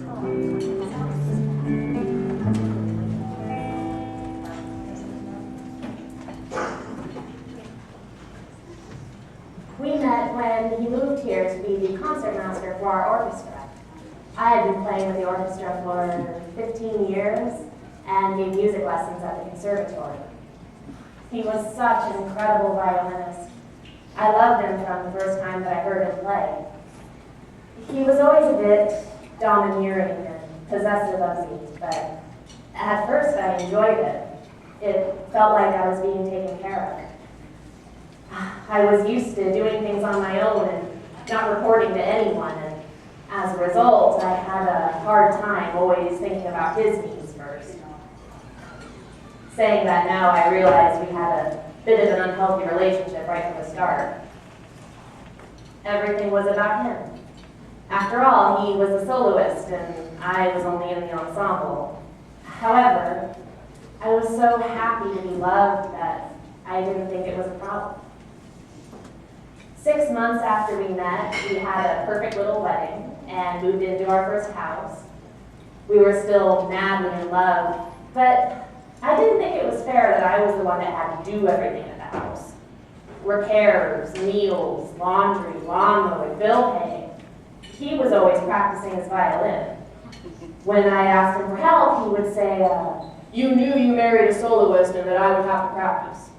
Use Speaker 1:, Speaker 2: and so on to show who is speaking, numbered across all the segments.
Speaker 1: We met when he moved here to be the concertmaster for our orchestra. I had been playing with the orchestra for 15 years and gave music lessons at the conservatory. He was such an incredible violinist. I loved him from the first time that I heard him play. He was always a bit domineering and possessive of me, but at first I enjoyed it. It felt like I was being taken care of. I was used to doing things on my own and not reporting to anyone, and as a result, I had a hard time always thinking about his needs first. Saying that now, I realized we had a bit of an unhealthy relationship right from the start. Everything was about him. After all, he was a soloist, and I was only in the ensemble. However, I was so happy to be loved that I didn't think it was a problem. 6 months after we met, we had a perfect little wedding and moved into our first house. We were still madly in love, but I didn't think it was fair that I was the one that had to do everything in the house. Repairs, meals, laundry, lawn mowing, bill paying. He was always practicing his violin. When I asked him for help, he would say, "You knew you married a soloist and that I would have to practice."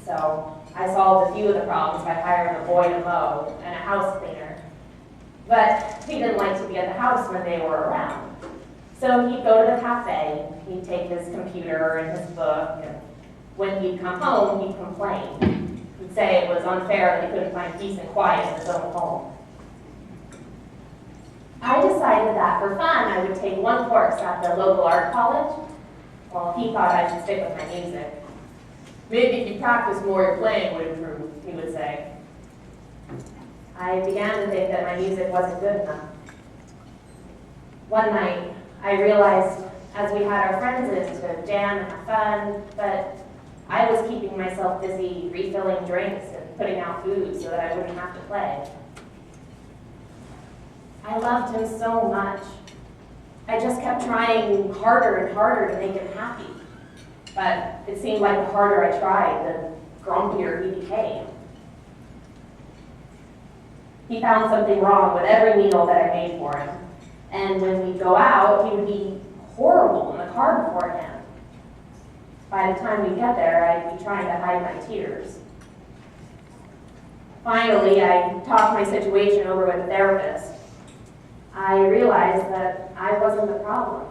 Speaker 1: So I solved a few of the problems by hiring a boy to mow and a house cleaner. But he didn't like to be at the house when they were around. So he'd go to the cafe, he'd take his computer and his book, and when he'd come home, he'd complain. He'd say it was unfair that he couldn't find peace and quiet in his own home. I decided that for fun, I would take one course at the local art college. Well, he thought I should stick with my music. "Maybe if you practice more, your playing would improve," he would say. I began to think that my music wasn't good enough. One night, I realized as we had our friends in to jam and have fun, but I was keeping myself busy refilling drinks and putting out food so that I wouldn't have to play. I loved him so much. I just kept trying harder and harder to make him happy. But it seemed like the harder I tried, the grumpier he became. He found something wrong with every meal that I made for him. And when we'd go out, he would be horrible in the car beforehand. By the time we'd get there, I'd be trying to hide my tears. Finally, I talked my situation over with a therapist. I realized that I wasn't the problem.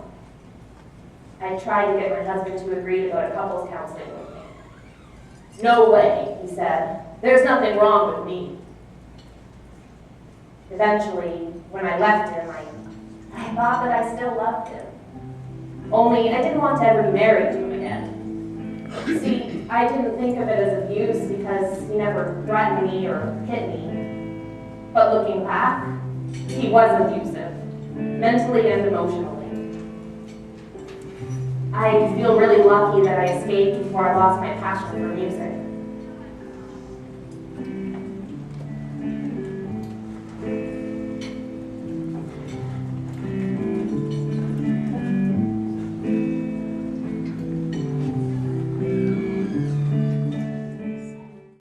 Speaker 1: I tried to get my husband to agree to go to couples counseling with me. "No way," he said. "There's nothing wrong with me." Eventually, when I left him, I thought that I still loved him. Only I didn't want to ever be married to him again. See, I didn't think of it as abuse because he never threatened me or hit me. But looking back, he was abusive, mentally and emotionally. I feel really lucky that I escaped before I lost my passion for music.